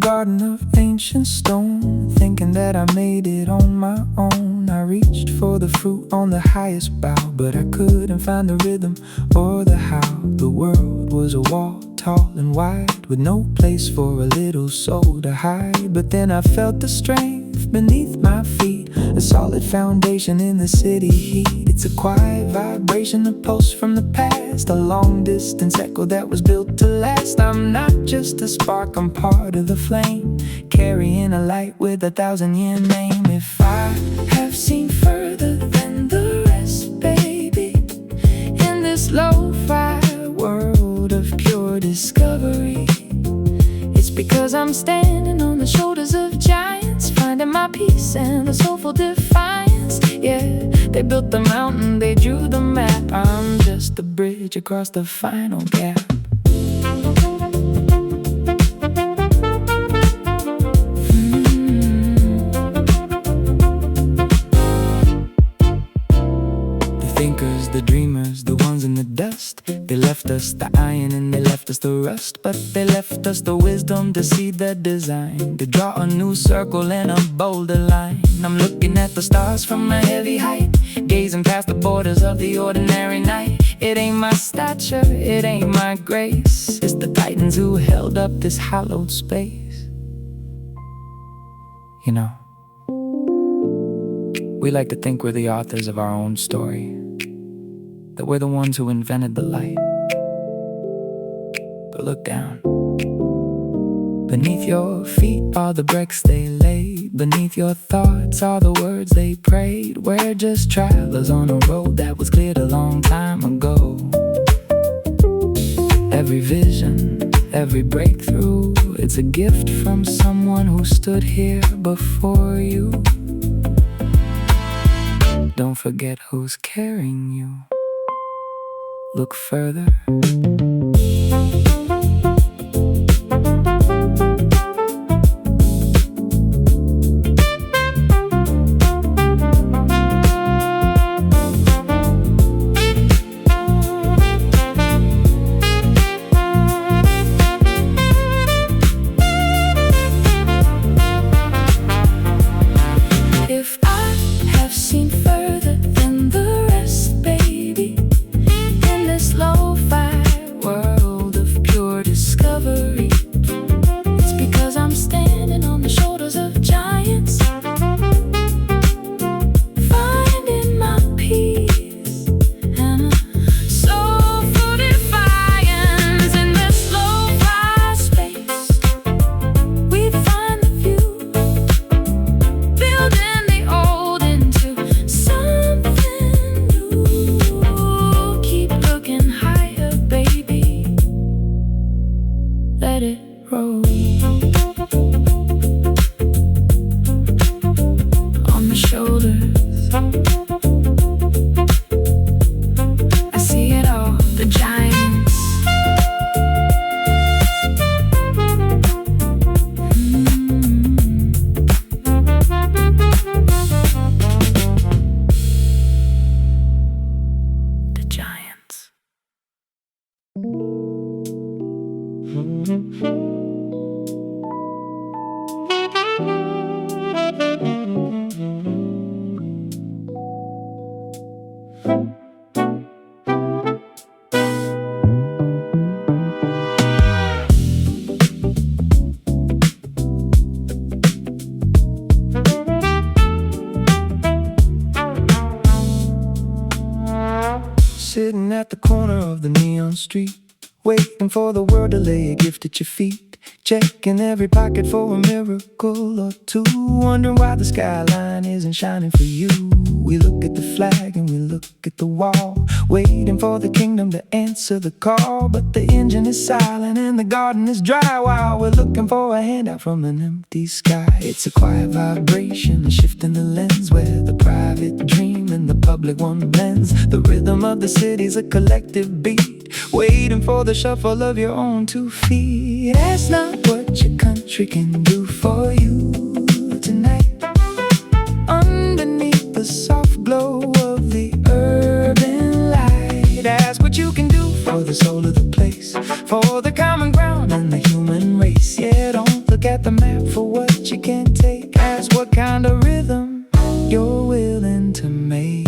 garden of ancient stone, thinking that I made it on my own. I reached for the fruit on the highest bough, but I couldn't find the rhythm or the how. The world was a wall, tall and wide, with no place for a little soul to hide. But then I felt the strength beneath my feet, a solid foundation in the city heat. It's a quiet vibration, a pulse from the past, a long distance echo that was built to last. I'm not just a spark, I'm part of the flame, carrying a light with 1,000-year name. If I have seen further than the rest, baby, in this lo-fi world of pure discovery, it's because I'm standing on the shoulders of giants, finding my peace and a soulful defiance. Yeah, they built the mountain, they drew the map, I'm just a bridge across the final gap. The dreamers, the ones in the dust, they left us the iron and they left us the rust, but they left us the wisdom to see the design, to draw a new circle and a bolder line. I'm looking at the stars from a heavy height, gazing past the borders of the ordinary night. It ain't my stature, it ain't my grace, it's the titans who held up this hallowed space. You know, we like to think we're the authors of our own story, that we're the ones who invented the light. But look down. Beneath your feet are the bricks they laid, beneath your thoughts are the words they prayed. We're just travelers on a road that was cleared a long time ago. Every vision, every breakthrough, it's a gift from someone who stood here before you. Don't forget who's carrying you. Look further. If I have seen further than the rest, baby, in this lo-fi world of pure discovery, it's because I'm standing on the shoulders of giants, finding my peace and a soulful defiance. In this lo-fi space, we find the view, building the old into something new. Keep looking higher, baby, let it roll. On the shoulders, I see it all, the giants. The giants. Sitting at the corner of the neon street, waiting for the world to lay a gift at your feet, checking every pocket for a miracle or two, wondering why the skyline isn't shining for you. We look at the flag and we look at the wall, waiting for the kingdom to answer the call, but the engine is silent and the garden is dry while we're looking for a handout from an empty sky. It's a quiet vibration, a shift in the lens, where the private dream and the public one blends. The rhythm of the city's a collective beat, waiting for the shuffle of your own 2 feet. That's not what your country can do for you tonight. Underneath the soft glow of the urban light, ask what you can do for the soul of the place, for the common ground and the human race. Yeah, don't look at the the map for what you can take. Ask what kind of rhythm you're willing to make.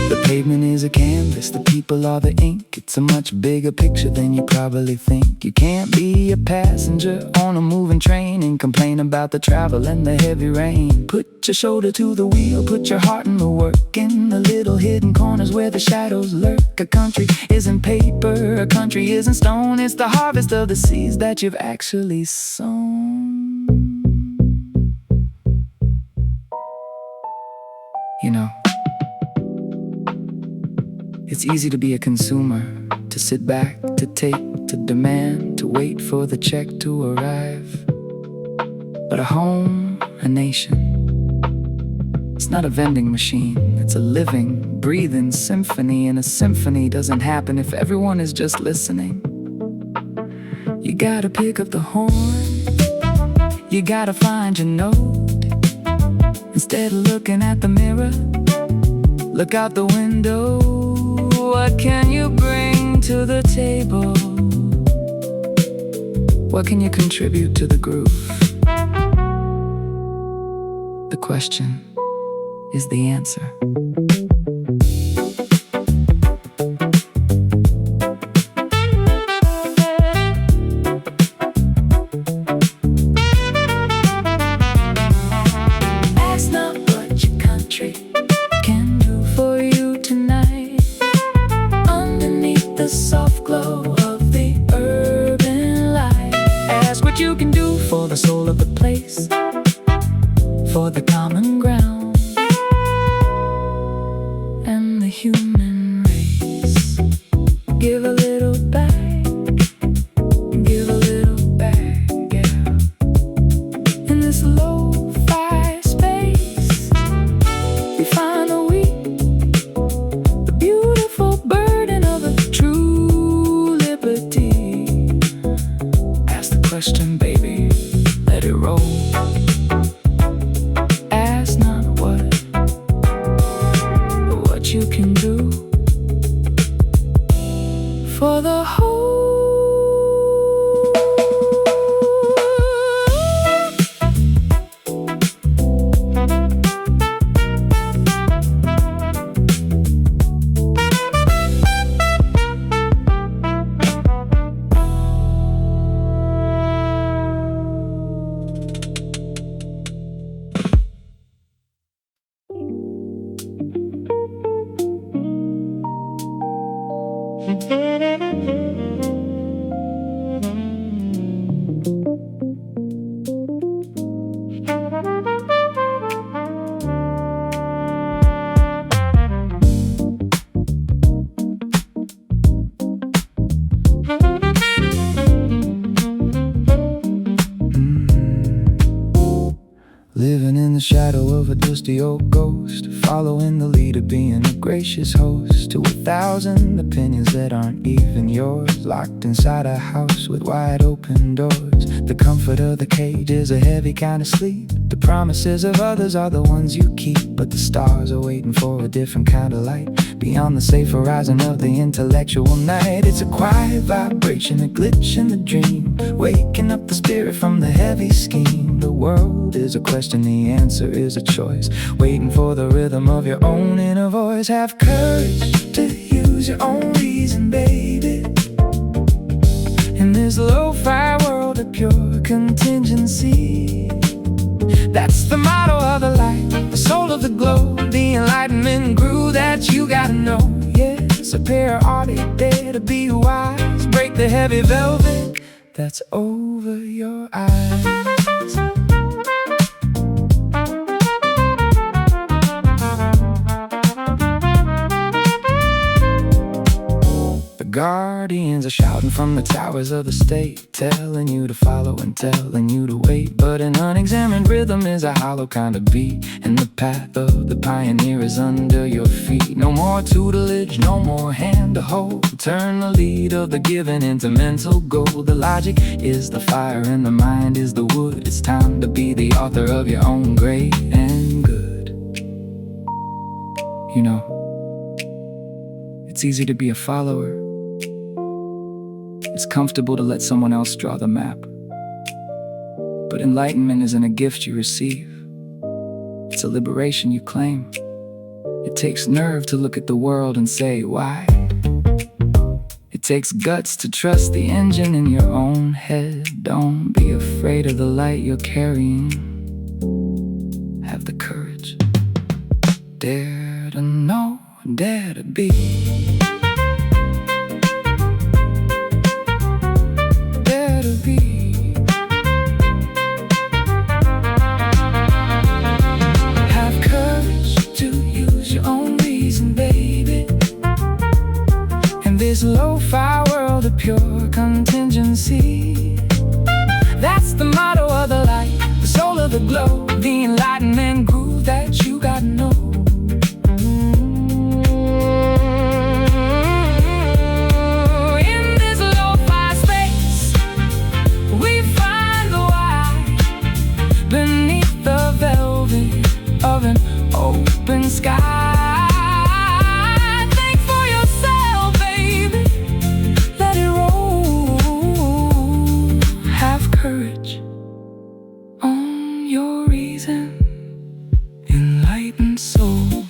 The pavement is a canvas, the people are the ink. It's a much bigger picture than you probably think. You can't be a passenger on a moving train and complain about the travel and the heavy rain. Put your shoulder to the wheel, put your heart in the work, in the little hidden corners where the shadows lurk. A country isn't paper, a country isn't stone. It's the harvest of the seeds that you've actually sown. You know, it's easy to be a consumer, to sit back, to take, to demand, to wait for the check to arrive. But a home, a nation, it's not a vending machine. It's a living, breathing symphony, and a symphony doesn't happen if everyone is just listening. You gotta pick up the horn, you gotta find your note. Instead of looking at the mirror, look out the window. What can you bring to the table? What can you contribute to the groove? The question is the answer. Ask not what your country can do for you tonight. Underneath the soft glow of the urban light, ask what you can do for the soul of the place, for the common ground and the human race. Give a little back, give a little back, yeah. In this lo-fi space, we find the weak, the beautiful burden of a true liberty. Ask the question, baby, let it roll. Ask not what you can do for the whole. Living in the shadow of a dusty old ghost, following the leader, being a gracious host to 1,000 opinions that aren't even yours. Locked inside a house with wide open doors. The comfort of the cage is a heavy kind of sleep. The promises of others are the ones you keep, but the stars are waiting for a different kind of light. Beyond the safe horizon of the intellectual night, it's a quiet vibration, a glitch in the dream, waking up the spirit from the heavy scheme. The world is a question, the answer is a choice, waiting for the rhythm of your own inner voice. Have courage to use your own reason, baby. In this lo-fi world of pure contingency, that's the motto of the light, the soul of the glow, the enlightenment groove that you gotta know. Yes, Sapere are they there to be wise, break the heavy velvet that's over your eyes. Guardians are shouting from the towers of the state, telling you to follow and telling you to wait. But an unexamined rhythm is a hollow kind of beat, and the path of the pioneer is under your feet. No more tutelage, no more hand to hold. Turn the lead of the given into mental gold. The logic is the fire and the mind is the wood. It's time to be the author of your own great and good. You know, it's easy to be a follower. It's comfortable to let someone else draw the map. But enlightenment isn't a gift you receive. It's a liberation you claim. It takes nerve to look at the world and say, why? It takes guts to trust the engine in your own head. Don't be afraid of the light you're carrying. Have the courage. Dare to know, dare to be. Dare to be. Have courage to use your own reason, baby. In this lo-fi world of pure contingency, that's the motto of the light, the soul of the glow, the enlightenment groove that you gotta know. In this lo-fi space, we find the why beneath the velvet of an open sky. Think for yourself, baby. Let it roll. Have courage. Own your reason. Enlightened soul.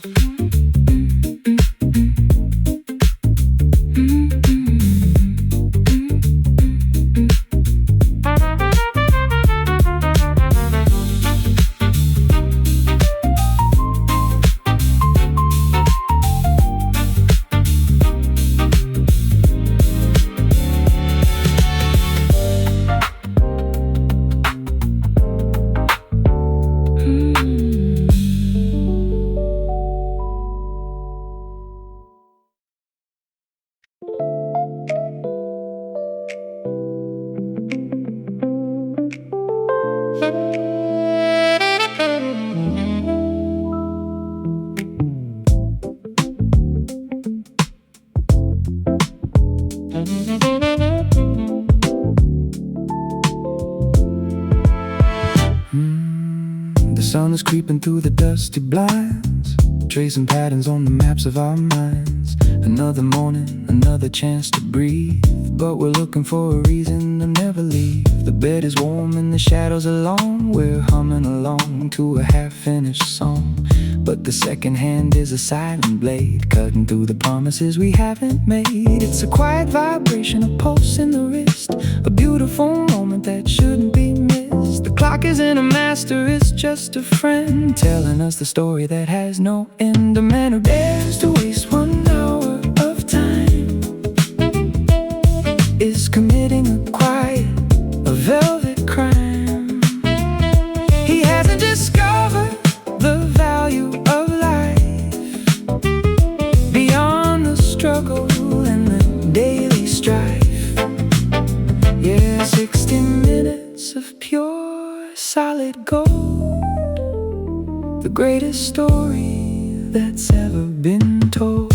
The sun is creeping through the dusty blinds, tracing patterns on the maps of our minds. Another morning, another chance to breathe, but we're looking for a reason to never leave. The bed is warm and the shadows are long. We're humming along to a half-finished song, but the second hand is a silent blade, cutting through the promises we haven't made. It's a quiet vibration, a pulse in the wrist, a beautiful moment that shouldn't be missed. The clock isn't a master, it's just a friend, telling us the story that has no end. A man who dares to waste 1 hour of time is committing a quiet, a velvet crime. He hasn't discovered the value of life beyond the struggle and the daily strife. Yeah, 60 minutes of pure solid gold, the greatest story that's ever been told.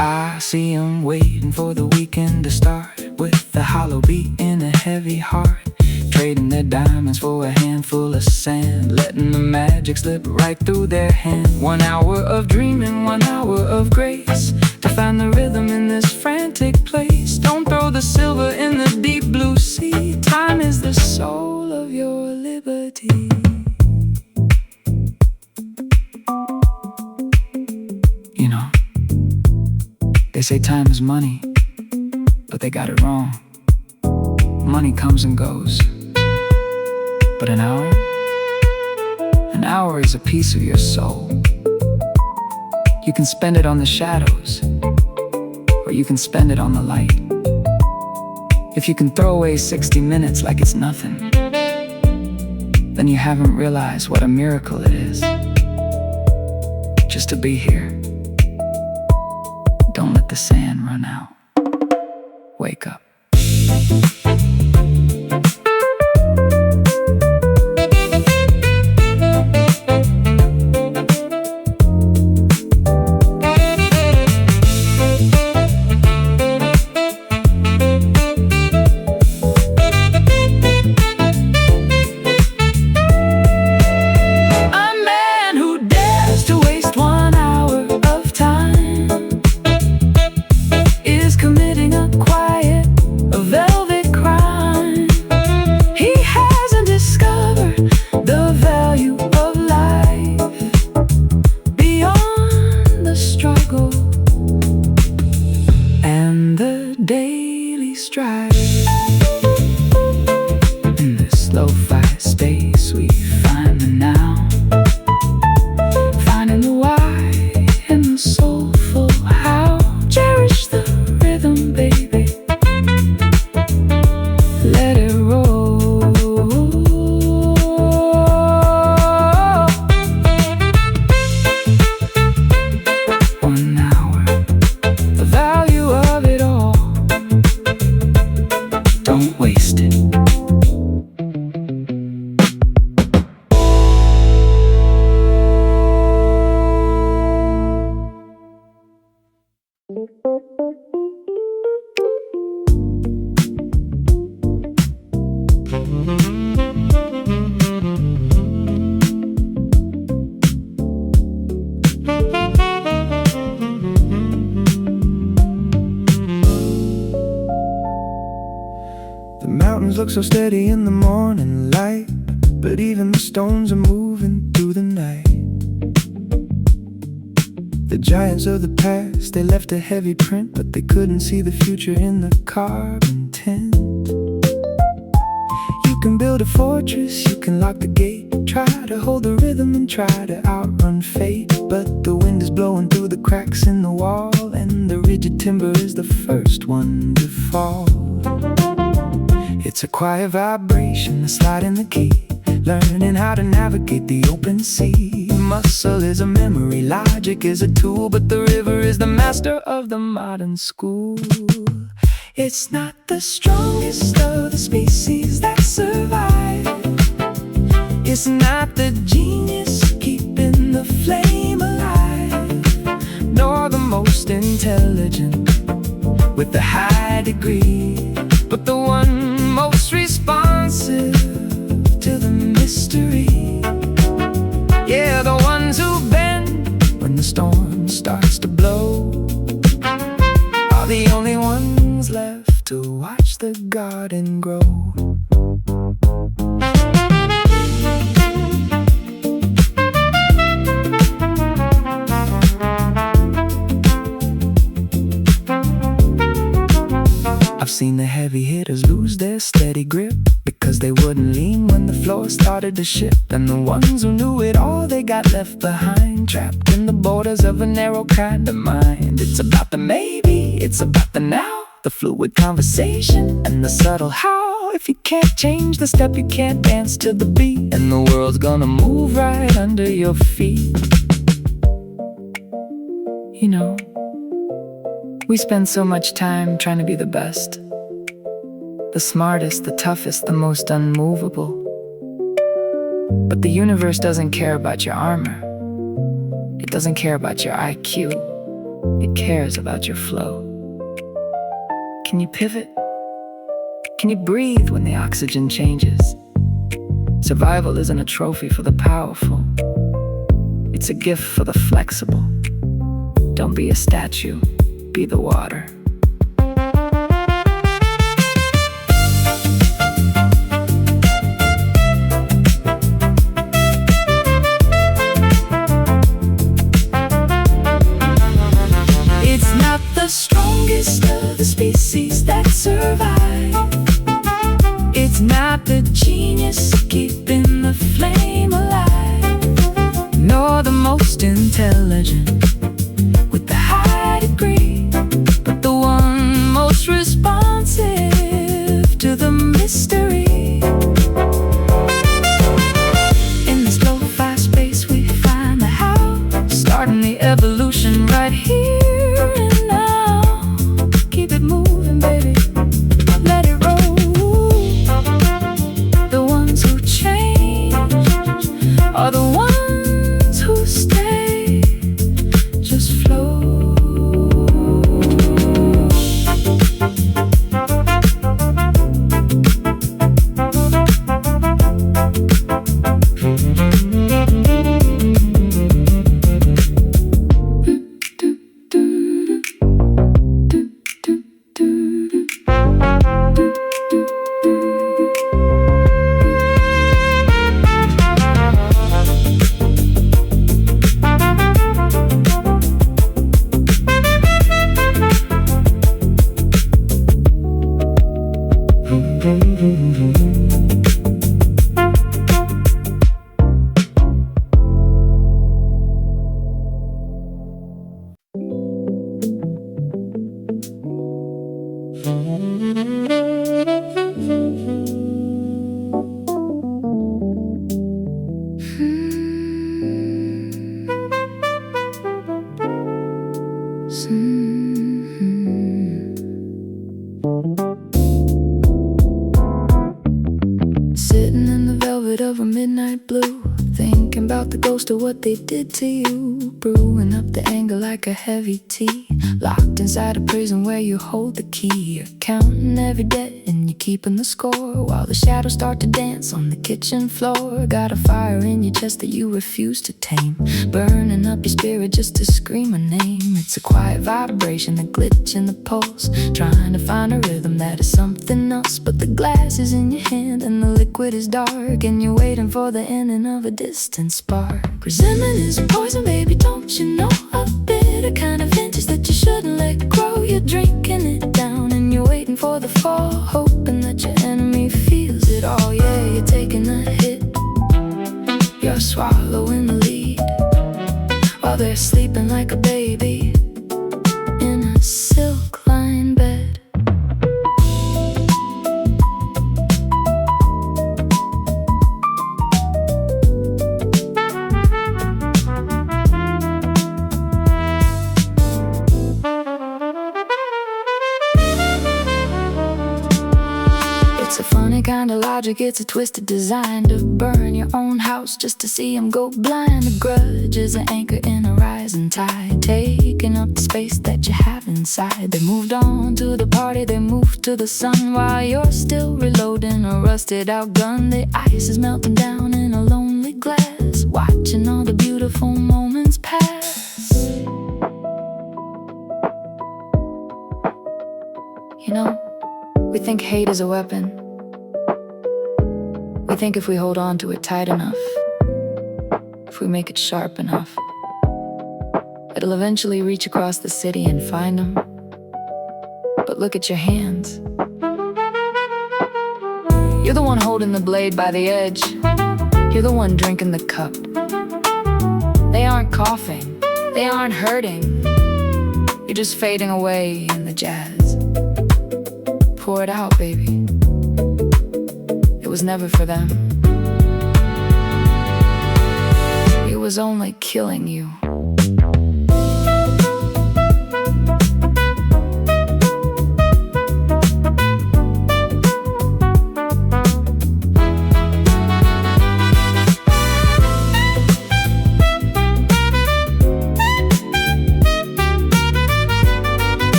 I see him waiting for the weekend to start, with the hollow beat in a heavy heart, trading their diamonds for a handful of sand, letting the magic slip right through their hand. 1 hour of dreaming, 1 hour of grace, to find the rhythm in this frantic place. Don't throw the silver in the deep blue sea. Time is the soul of your liberty. You know, they say time is money, but they got it wrong. Money comes and goes, but an hour is a piece of your soul. You can spend it on the shadows, or you can spend it on the light. If you can throw away 60 minutes like it's nothing, then you haven't realized what a miracle it is just to be here. Don't let the sand run out. Wake up. space we find the now, finding the why and the soulful how. Cherish the rhythm, baby, let it roll. 1 hour, the value of it all, don't waste it. The mountains look so steady in the morning light, but even the stones are moving through the night. The giants of the past, they left a heavy print, but they couldn't see the future in the carbon tint. You can build a fortress, you can lock the gate, try to hold the rhythm and try to outrun fate. But the wind is blowing through the cracks in the wall, and the rigid timber is the first one to fall. It's a quiet vibration, a slide in the key, learning how to navigate the open sea. Muscle is a memory, logic is a tool, but the river is the master of the modern school. It's not the strongest of the species that survive, it's not the genius keeping the flame alive, nor the most intelligent with the high degree, but the one most responsive to the mystery. Yeah, the ones who bend when the storm starts to blow are the only ones left to watch the garden grow. I've seen the heavy hitters lose their steady grip because they wouldn't lean when the floor started to shift. And the ones who knew it all, they got left behind, trapped in the borders of a narrow kind of mind. It's about the maybe, it's about the now, the fluid conversation and the subtle how. If you can't change the step, you can't dance to the beat, and the world's gonna move right under your feet. You know, we spend so much time trying to be the best, the smartest, the toughest, the most unmovable. But the universe doesn't care about your armor. It doesn't care about your IQ. It cares about your flow. Can you pivot? Can you breathe when the oxygen changes? Survival isn't a trophy for the powerful. It's a gift for the flexible. Don't be a statue. Be the water. It's not the strongest of the species that survive. It's not the genius keeping the flame alive, nor the most intelligent with the high degree, but the one most responsive to the mystery. In this low fast space we find the how, starting the evolution right here and now. Keep it moving, baby, let it roll. The ones who change are the ones who stay, just flow. about the ghost of what they did to you, brewing up the anger like a heavy tea, locked inside a prison where you hold the key. You're counting every day and you're keeping the score, while the shadows start to dance on the kitchen floor. Got a fire in your chest that you refuse to tame, burning up your spirit just to scream a name. It's a quiet vibration, a glitch in the pulse, trying to find a rhythm that is something else. But the glass is in your hand and the liquid is dark, and you're waiting for the ending of a distant spark. Resentment is a poison, baby, don't you know? A bitter kind of vintage that you shouldn't let grow. You're drinking it down and you're waiting for the fall, hoping that your enemy feels it all. Yeah, you're taking a hit, you're swallowing the lead, while they're sleeping like a baby in a silk-lined bed. It's a funny kind of logic, it's a twisted design to burn your own house just to see them go blind. A grudge is an anchor in a rising tide, taking up the space that you have inside. They moved on to the party, they moved to the sun, while you're still reloading a rusted out gun. The ice is melting down in a lonely glass, watching all the beautiful moments pass. You know, we think hate is a weapon. We think if we hold on to it tight enough, if we make it sharp enough, it'll eventually reach across the city and find them. But look at your hands. You're the one holding the blade by the edge. You're the one drinking the cup. They aren't coughing, they aren't hurting. You're just fading away in the jazz. Pour it out, baby. It was never for them. It was only killing you.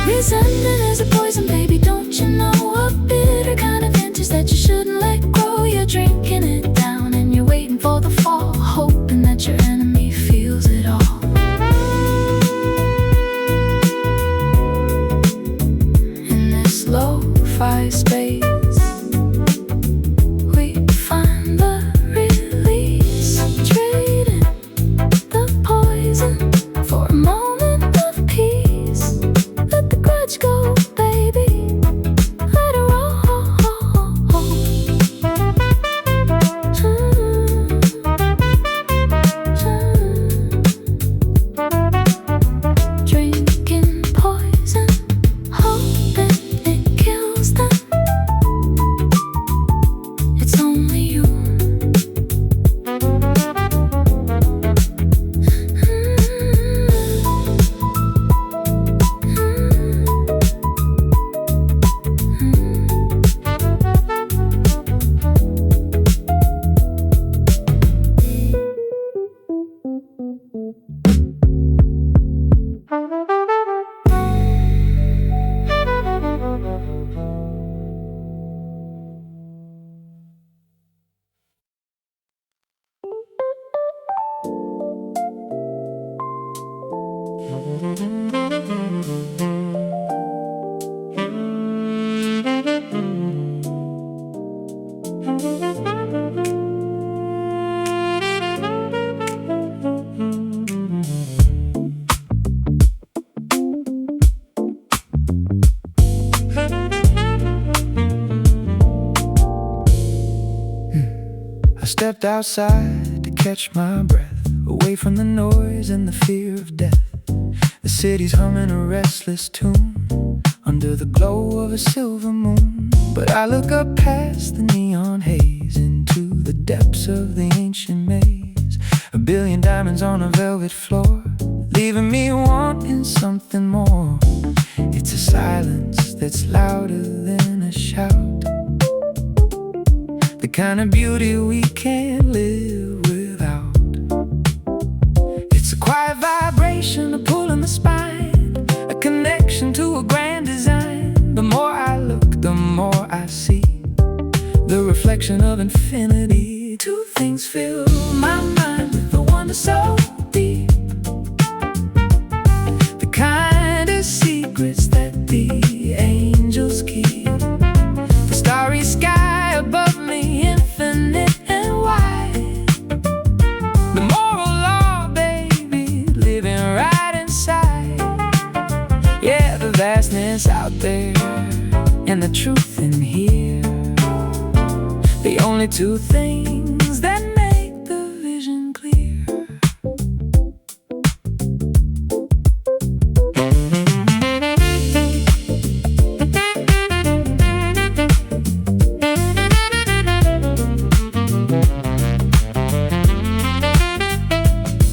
Resentment is a poison, baby, don't you know? A bitter kind of vintage that you shouldn't let grow. You're drinking it down and you're waiting for the fall, hoping that your enemy feels it all. In this lo-fi space, we find the release, trading the poison for a moment of peace. Let the grudge go, baby, let it roll. Drinking poison, hoping it kills them. It's only you. I stepped outside to catch my breath, away from the noise and the fear of death. The city's humming a restless tune under the glow of a silver moon. But I look up past the neon haze into the depths of the ancient maze. A billion diamonds on a velvet floor, leaving me wanting something more. It's a silence that's louder than a shout. kind of beauty we can't live without. It's a quiet vibration, a pull in the spine, a connection to a grand design. The more I look, the more I see the reflection of infinity. Two things fill my mind with the wonder so deep, the kind of secrets that the angels keep. The starry sky above me, infinite and wide. The moral law, baby, living right inside. Yeah, the vastness out there and the truth in here, the only two things that make the vision clear.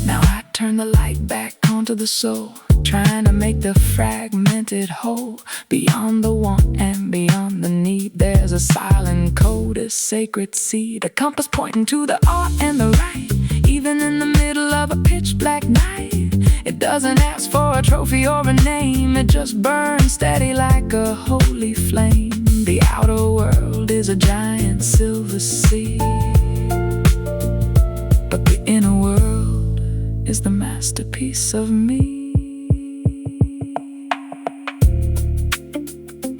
Now I turn the light back onto the soul, trying to make the fragmented whole. Beyond the want and beyond the need, there's a silent code, a sacred seed, a compass pointing to the art and the right. Even in the middle of a pitch black night, it doesn't ask for a trophy or a name. It just burns steady like a holy flame. The outer world is a giant silver sea, but the inner world is the masterpiece of me.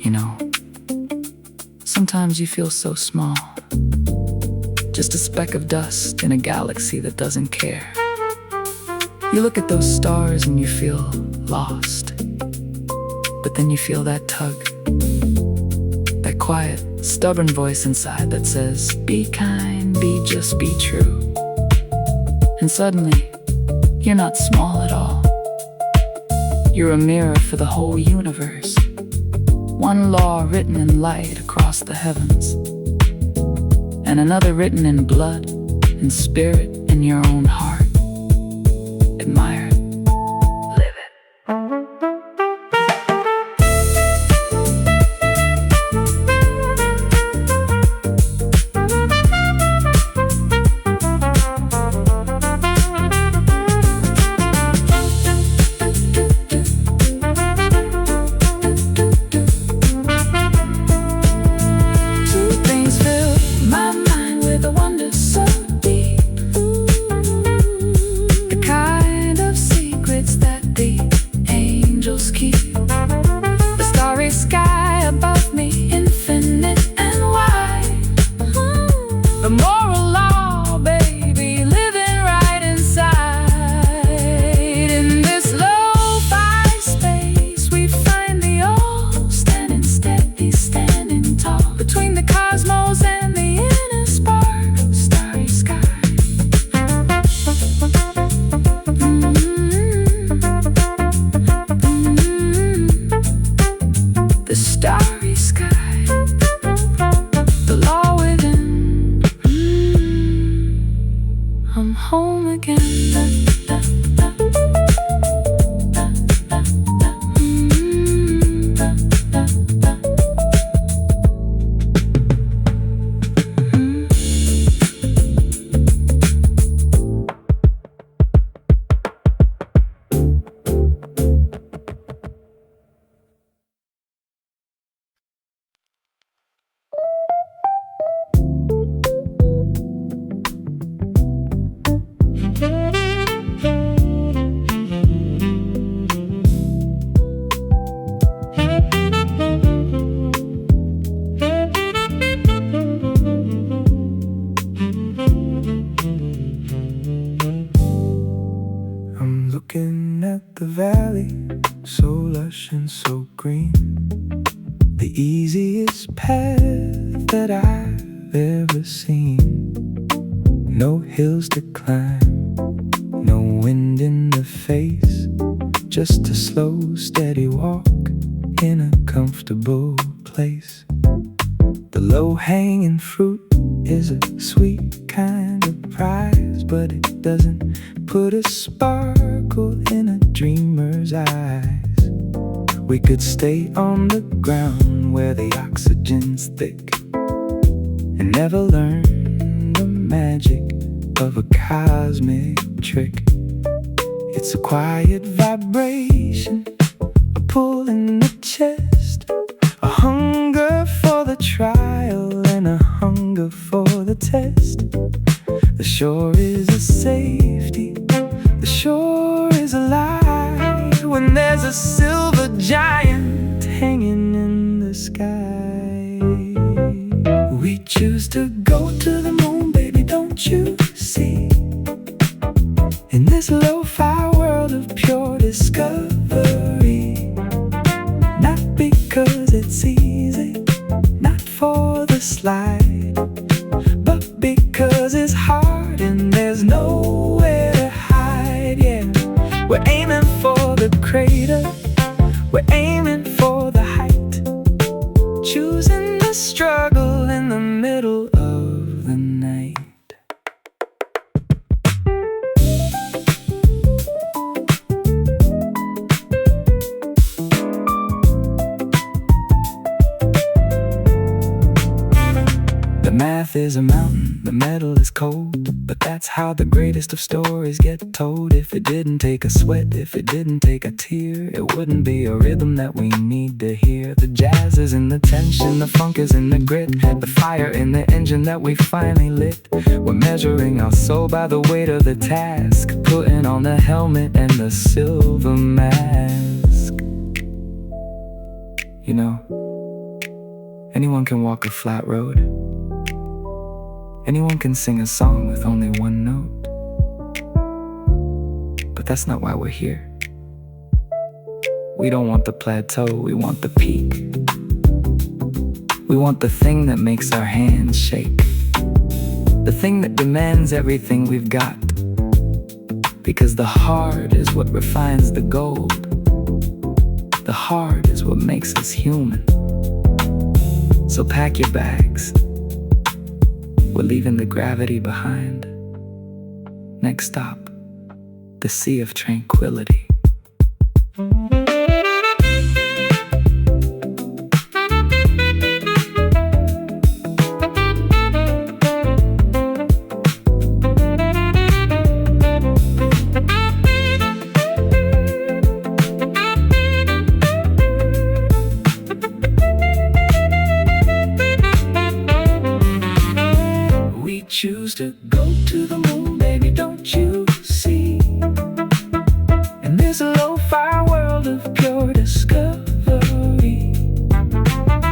You know, sometimes you feel so small, just a speck of dust in a galaxy that doesn't care. You look at those stars and you feel lost, but then you feel that tug, that quiet, stubborn voice inside that says, be kind, just be true. And suddenly, you're not small at all. You're a mirror for the whole universe. One law written in light across the heavens, and another written in blood and spirit in your own heart. Admire it. Live it. Looking at the valley, so lush and so green, the easiest path that I've ever seen. No hills to climb, no wind in the face, just a slow, steady walk in a comfortable place. The low-hanging fruit is a sweet kind of prize, but it doesn't put a sparkle in a dreamer's eyes. We could stay on the ground where the oxygen's thick and never learned the magic of a cosmic trick. It's a quiet vibration, a pull in the chest, a hunger for the trial and a hunger for the test. The shore is a safety, the shore is alive when there's a silver giant hanging in the sky. We choose to go to the moon, baby, don't you see? In this lo-fi world of pure discovery, not because it's easy, not for the slide, but because it's hard and there's nowhere to hide. Yeah, we're aiming for the crater, we're aiming for the height, choosing the struggle in the middle of the night. The math is a mountain, the metal is cold, but that's how the greatest of stories get told. If it didn't take a sweat, if it didn't take a tear, it wouldn't be a rhythm that we need to hear. The jazz is in the tension, the funk is in the grit, the fire in the engine that we finally lit. We're measuring our soul by the weight of the task, putting on the helmet and the silver mask. You know, anyone can walk a flat road, anyone can sing a song with only one note. But that's not why we're here. We don't want the plateau, we want the peak. We want the thing that makes our hands shake, the thing that demands everything we've got. Because the heart is what refines the gold. The heart is what makes us human. So pack your bags, we're leaving the gravity behind. Next stop, the sea of tranquility. Choose to go to the moon, baby, don't you see? In this lo-fi world of pure discovery,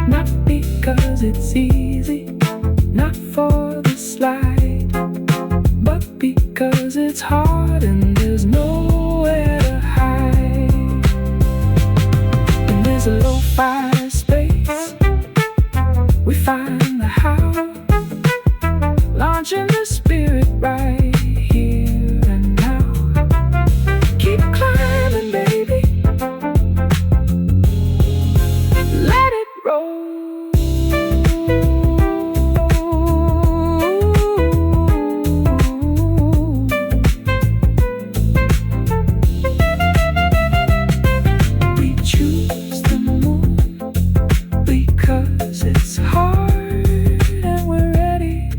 not because it's easy, not for the slide, but because it's hard and there's nowhere to hide. In this lo-fi space, we find the how, launching the spirit right here and now. Keep climbing, baby, let it roll. We choose the moon because it's hard and we're ready.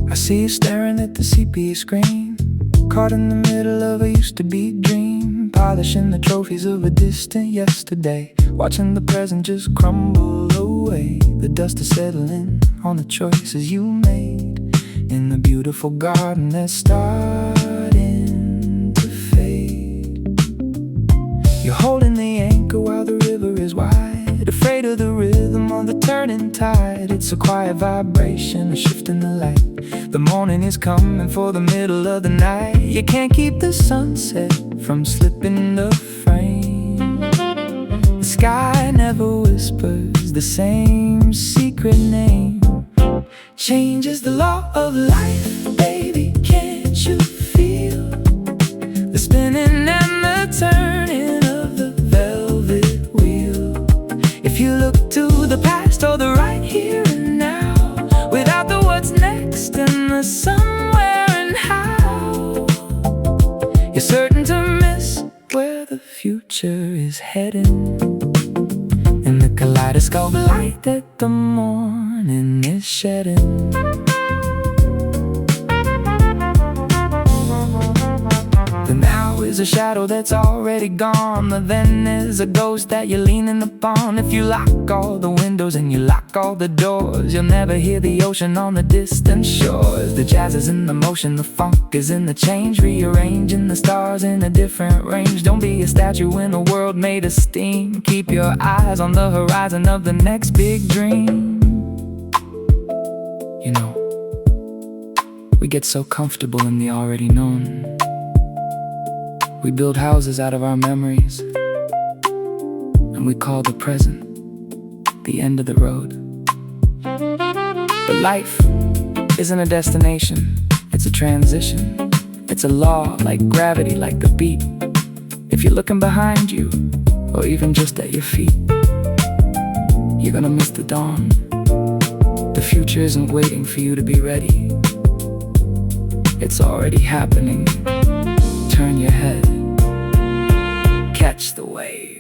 I see you staring at the sepia screen, caught in the middle of a used-to-be dream, polishing the trophies of a distant yesterday, watching the present just crumble away. The dust is settling on the choices you made in the beautiful garden that's starting to fade. You're holding the anchor while the river is wide, afraid of the rhythm of the turning tide. It's a quiet vibration, a shift in the light. The morning is coming for the middle of the night. You can't keep the sunset from slipping the frame. The sky never whispers, the same secret name. Change is the law of life, baby, can't you feel the spinning and the turning of the velvet wheel? If you look to the past or the right here and now, without the what's next and the somewhere and how, you're certain to miss where the future is heading. In the kaleidoscope light that the morning is shedding. The now is a shadow that's already gone. The then is a ghost that you're leaning upon. If you lock all the windows and you lock all the doors, you'll never hear the ocean on the distant shores. The jazz is in the motion, the funk is in the change, rearranging the stars in a different range. Don't be a statue in a world made of steam. Keep your eyes on the horizon of the next big dream. You know, we get so comfortable in the already known. We build houses out of our memories, and we call the present the end of the road. But life isn't a destination, it's a transition. It's a law, like gravity, like the beat. If you're looking behind you, or even just at your feet, you're gonna miss the dawn. The future isn't waiting for you to be ready. It's already happening. Turn your head, catch the wave.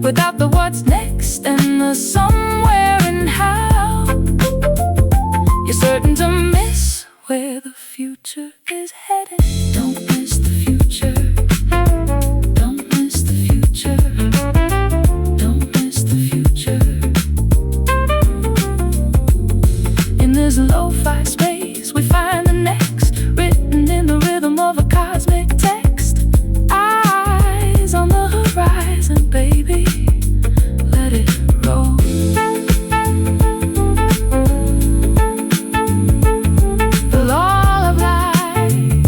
Without the what's next and the somewhere and how, you're certain to miss where the future is headed. Don't miss the future. Don't miss the future. Don't miss the future. In this lo-fi space we find the next, written in the rhythm of a cosmic text. Eyes on the horizon, baby, let it roll. The law of life,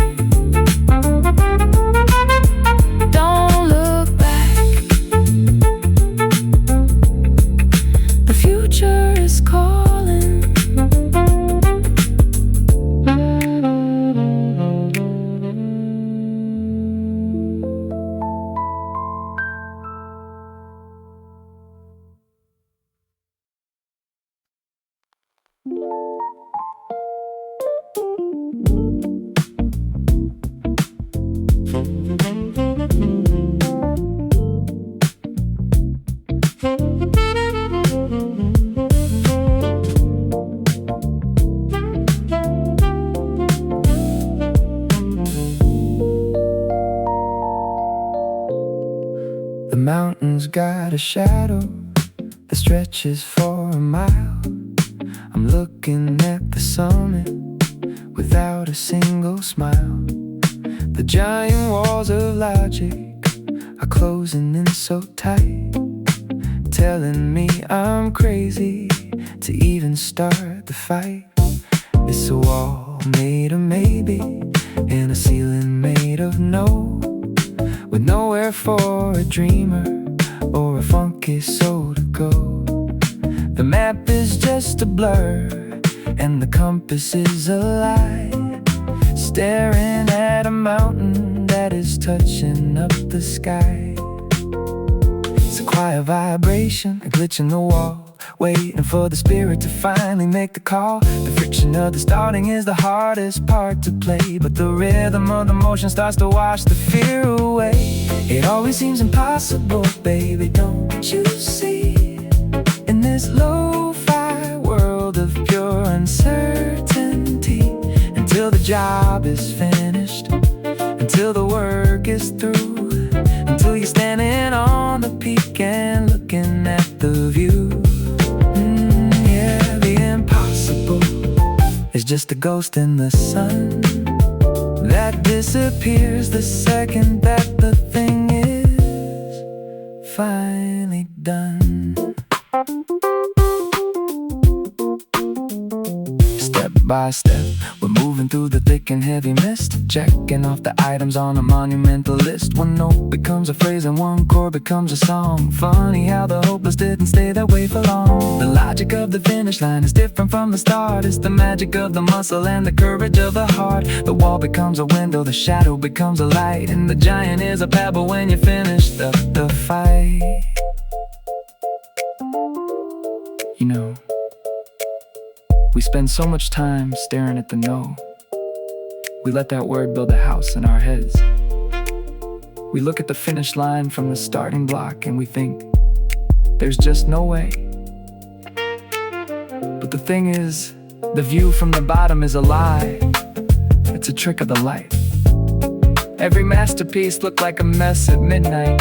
don't look back. The future is calling. The mountain's got a shadow that stretches for a mile. I'm looking at the summit without a single smile. The giant walls of logic are closing in so tight, telling me I'm crazy to even start the fight. It's a wall made of maybe and a ceiling made of no, with nowhere for a dreamer or a funky soul to go. The map is just a blur and the compass is a lie, staring at a mountain that is touching up the sky. It's a quiet vibration, a glitch in the wall, waiting for the spirit to finally make the call. The friction of the starting is the hardest part to play, but the rhythm of the motion starts to wash the fear away. It always seems impossible, baby, don't you see? In this lo-fi world of pure uncertainty, until the job is finished, until is through, until you're standing on the peak and looking at the view. Yeah, the impossible is just a ghost in the sun that disappears the second that the thing is finally done. Step by step, we're moving through the thick and heavy mist, checking off the items on a monumental list. One note becomes a phrase and one chord becomes a song. Funny how the hopeless didn't stay that way for long. The logic of the finish line is different from the start. It's the magic of the muscle and the courage of the heart. The wall becomes a window, the shadow becomes a light, and the giant is a pebble when you finish the fight. You know, we spend so much time staring at the no. We let that word build a house in our heads. We look at the finish line from the starting block and we think, there's just no way. But the thing is, the view from the bottom is a lie. It's a trick of the light. Every masterpiece looked like a mess at midnight.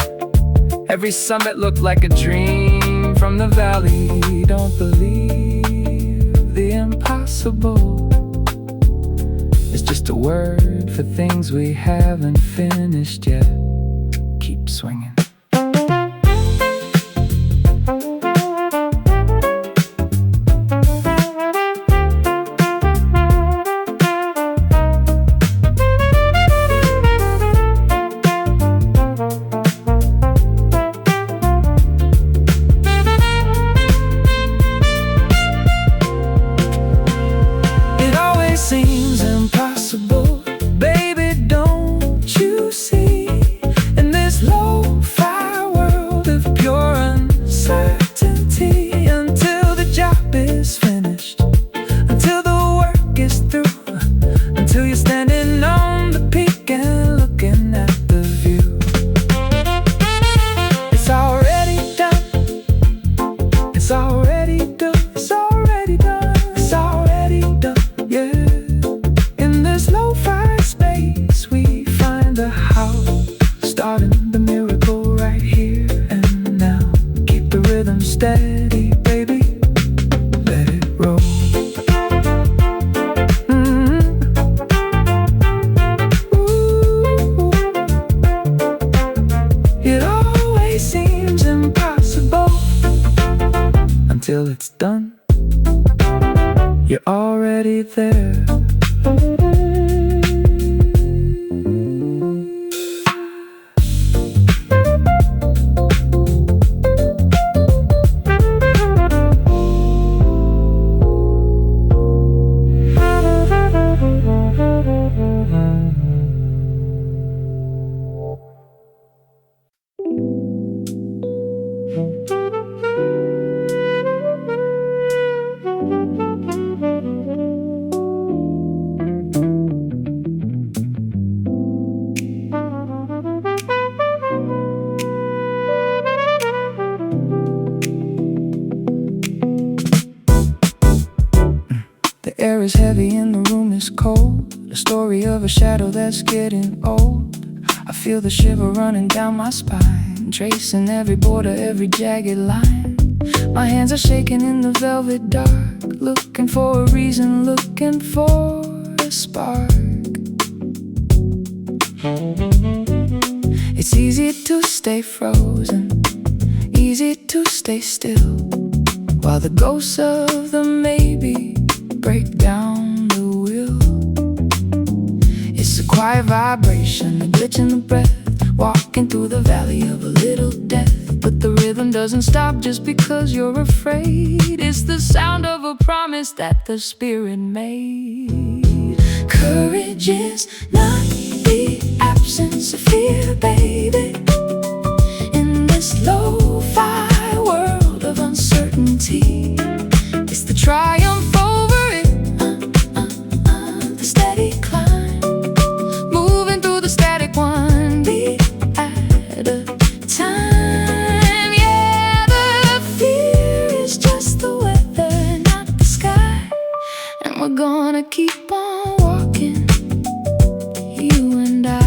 Every summit looked like a dream from the valley. Don't believe the impossible. It's just a word for things we haven't finished yet. Keep swinging. Seems impossible, baby, don't you see? In this lo-fi world of pure uncertainty, until the job is finished, until the work is through, until you're standing on the peak and looking at the view. It's already done. It's already done. It's already done. It's already done. Yeah. Lo-fi space, we find the house, starting the miracle right here and now. Keep the rhythm steady, baby, let it roll. Ooh. It always seems impossible until it's done. You're already there. The air is heavy and the room is cold. The story of a shadow that's getting old. I feel the shiver running down my spine, tracing every border, every jagged line. My hands are shaking in the velvet dark, looking for a reason, looking for a spark. It's easy to stay frozen, easy to stay still, while the ghosts of the maybe break down the wheel. It's a quiet vibration, a glitch in the breath, walking through the valley of a little death. But the rhythm doesn't stop just because you're afraid. It's the sound of a promise that the spirit made. Courage is not the absence of fear, baby. In this lo-fi world of uncertainty, it's the triumph over it, the steady climb, moving through the static one beat at a time. Yeah, the fear is just the weather, not the sky, and we're gonna keep on walking, you and I.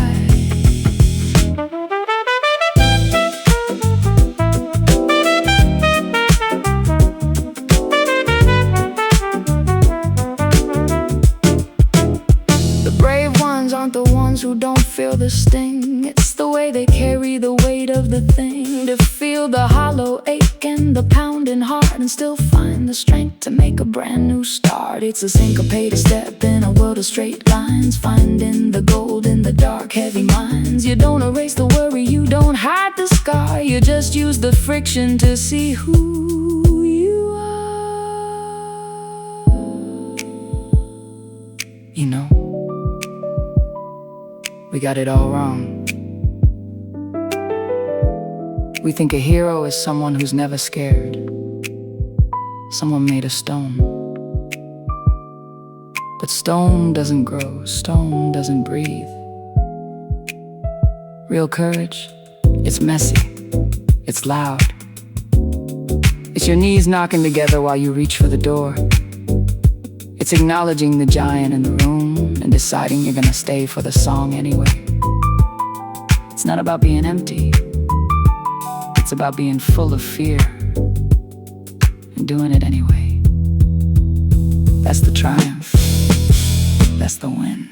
the sting, it's the way they carry the weight of the thing. To feel the hollow ache and the pounding heart, and still find the strength to make a brand new start. It's a syncopated step in a world of straight lines, finding the gold in the dark, heavy mines. You don't erase the worry, you don't hide the scar, you just use the friction to see who you are. You know, we got it all wrong. We think a hero is someone who's never scared, someone made of stone. But stone doesn't grow, stone doesn't breathe. Real courage, it's messy, it's loud. It's your knees knocking together while you reach for the door. It's acknowledging the giant in the room and deciding you're gonna stay for the song anyway. It's not about being empty, it's about being full of fear and doing it anyway. That's the triumph, that's the win.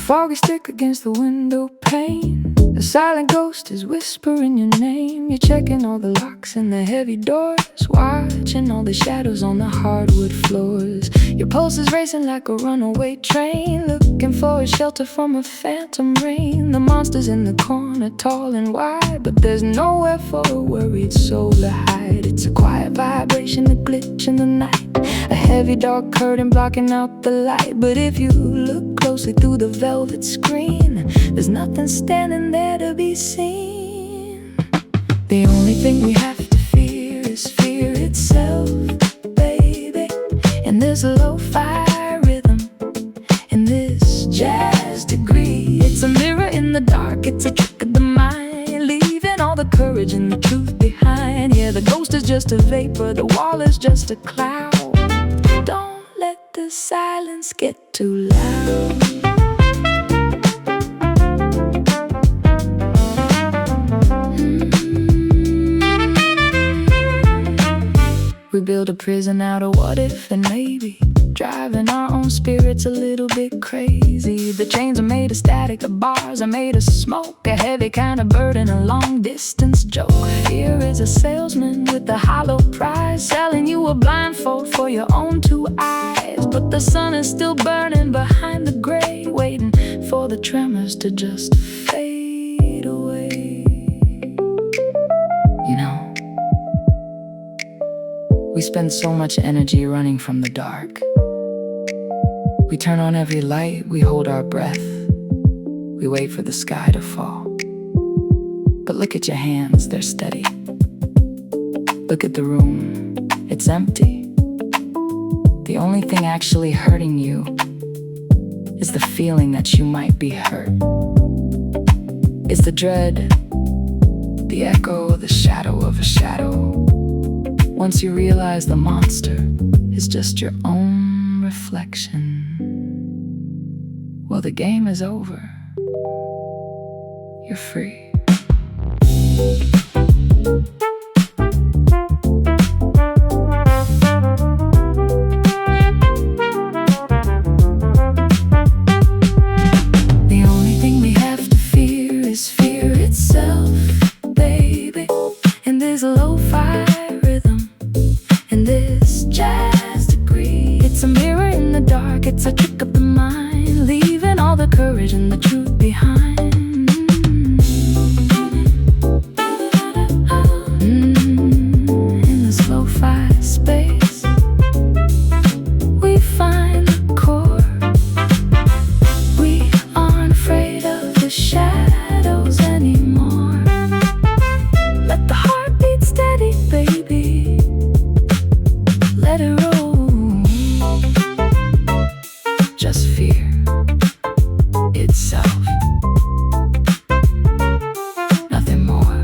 Fog is thick against the window pane. The silent ghost is whispering your name. You're checking all the locks and the heavy doors, watching all the shadows on the hardwood floors. Your pulse is racing like a runaway train, looking for a shelter from a phantom rain. The monster's in the corner, tall and wide, but there's nowhere for a worried soul to hide. It's a quiet vibration, a glitch in the night, a heavy dark curtain blocking out the light. But if you look closely through the velvet screen, there's nothing standing there to be seen. The only thing we have to fear is fear itself, baby. In this lo-fi rhythm, in this jazz degree, it's a mirror in the dark, it's a trick of the mind, leaving all the courage and the truth behind. Yeah, the ghost is just a vapor, the wall is just a cloud. Don't let the silence get too loud. We build a prison out of what if and maybe, driving our own spirits a little bit crazy. The chains are made of static, the bars are made of smoke, a heavy kind of burden, a long distance joke. Fear is a salesman with a hollow prize, selling you a blindfold for your own two eyes. But the sun is still burning behind the gray, waiting for the tremors to just fade away. You know, we spend so much energy running from the dark, We turn on every light, we hold our breath. We wait for the sky to fall. But look at your hands, they're steady. Look at the room, it's empty. The only thing actually hurting you is the feeling that you might be hurt. It's the dread, the echo, the shadow of a shadow. Once you realize the monster is just your own reflection, well, the game is over. You're free. The only thing we have to fear is fear itself, baby. In this lo-fi rhythm, in this jazz degree, it's a mirror in the dark, it's a trick of the mind, leaving all the courage and the truth behind. In this lo-fi space, we find the core. We aren't afraid of the shadows anymore. Let the heart beat steady, baby. Let it roll. Just fear itself. Nothing more.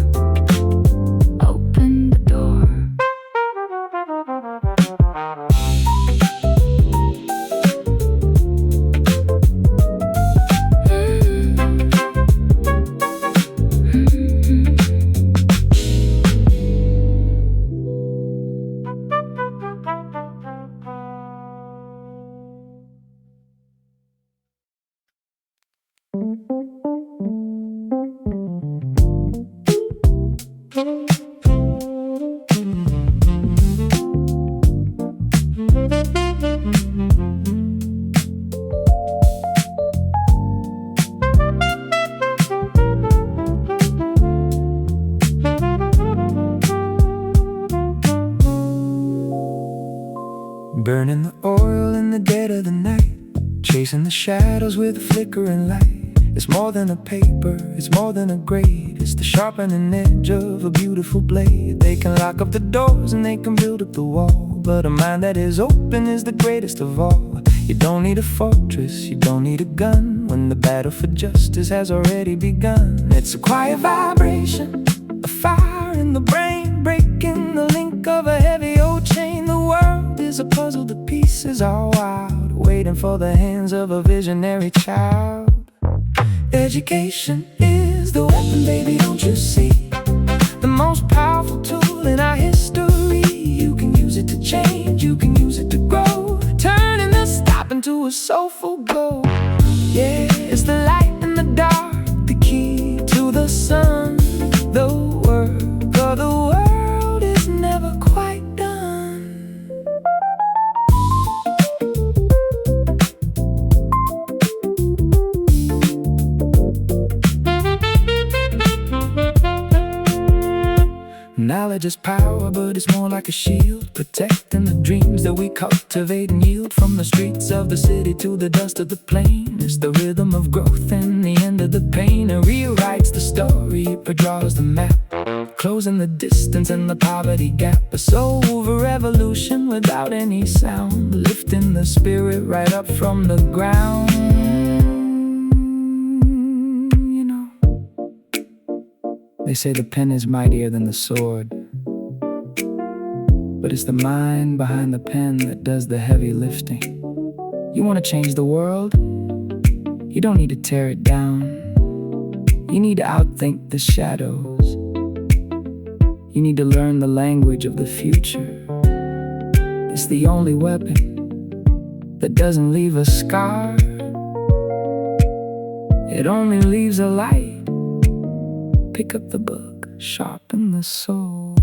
Open the door. Burning the oil in the dead of the night, chasing the shadows with a flickering light. It's more than a paper, it's more than a grade. It's the sharpening edge of a beautiful blade. They can lock up the doors and they can build up the wall, but a mind that is open is the greatest of all. You don't need a fortress, you don't need a gun, when the battle for justice has already begun. It's a quiet vibration, a fire in the brain, breaking the link of a heavy old chain. The world is a puzzle, the pieces are wild, waiting for the hands of a visionary child. Education is the weapon, baby, don't you see? The most powerful tool in our history. You can use it to change, you can use it to grow, turning the stop into a soulful glow. Yeah, it's the light in the dark, the key to the sun. The work of the world is never quite done. Knowledge is power, but it's more like a shield, protecting the dreams that we cultivate and yield. From the streets of the city to the dust of the plain, it's the rhythm of growth and the end of the pain. It rewrites the story, it redraws the map, closing the distance and the poverty gap. A soul over revolution without any sound, lifting the spirit right up from the ground. You know, they say the pen is mightier than the sword, but it's the mind behind the pen that does the heavy lifting. You want to change the world? You don't need to tear it down. You need to outthink the shadows. You need to learn the language of the future. It's the only weapon that doesn't leave a scar. It only leaves a light. Pick up the book, sharpen the soul.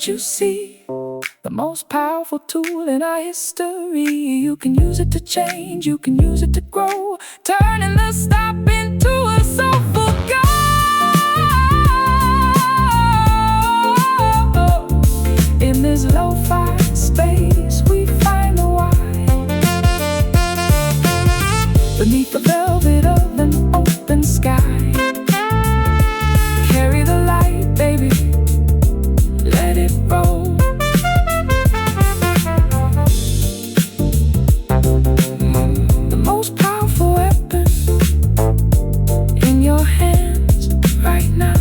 Don't you see? The most powerful tool in our history. You can use it to change, you can use it to grow, turning the stop into a soulful go. In this lo-fi space we find the why. Beneath the velvet of an open sky, carry the light, baby, let it roll. The most powerful weapon in your hands right now.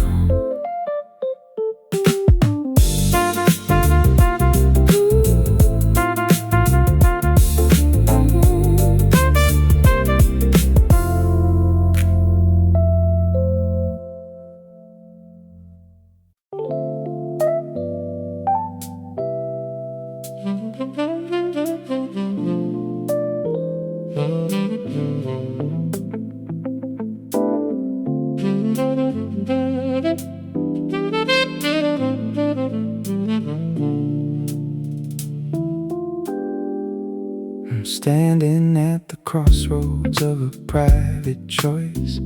I'm standing at the crossroads of a private choice,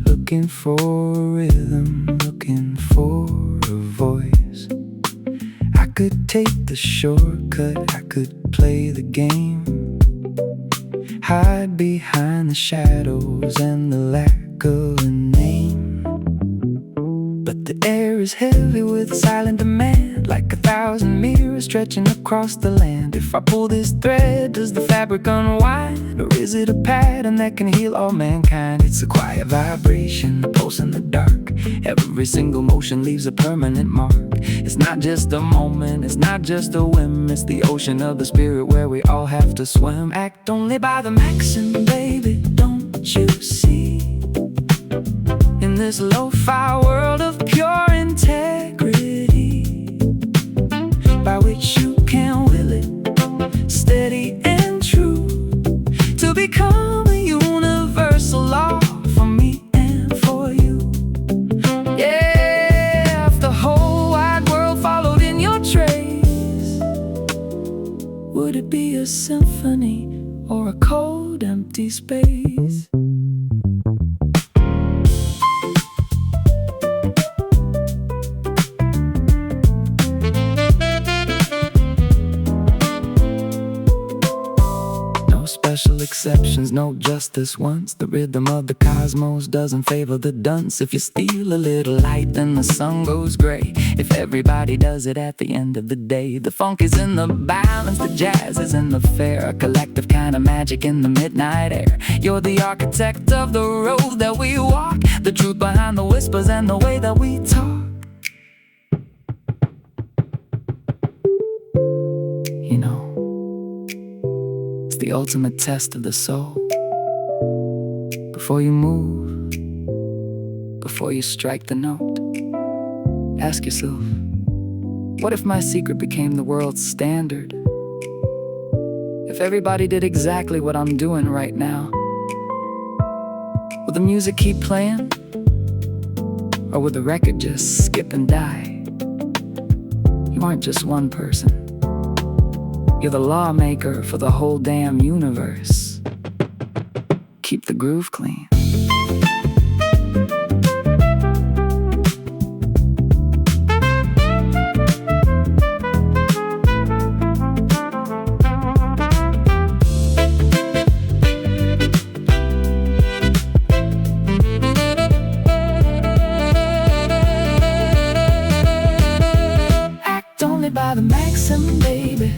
looking for a rhythm, looking for a voice. I could take the shortcut, I could play the game, hide behind the shadows and the lack of a name. But the air is heavy with silent demand, like 1,000 mirrors stretching across the land. If I pull this thread, does the fabric unwind? Or is it a pattern that can heal all mankind? It's a quiet vibration, a pulse in the dark. Every single motion leaves a permanent mark. It's not just a moment, it's not just a whim, it's the ocean of the spirit where we all have to swim. Act only by the maxim, baby, don't you see? In this lo-fi world of pure integrity, by which you can will it, steady and true, to become a universal law for me and for you. Yeah, if the whole wide world followed in your trace, would it be a symphony or a cold empty space? Special exceptions, no justice once. The rhythm of the cosmos doesn't favor the dunce. If you steal a little light, then the sun goes gray. If everybody does it at the end of the day, the funk is in the balance, the jazz is in the fair, a collective kind of magic in the midnight air. You're the architect of the road that we walk, the truth behind the whispers and the way that we talk. You know, the ultimate test of the soul. Before you move, before you strike the note, ask yourself, what if my secret became the world's standard? If everybody did exactly what I'm doing right now, would the music keep playing? Or would the record just skip and die? You aren't just one person. You're the lawmaker for the whole damn universe. Keep the groove clean. Act only by the maxim, baby.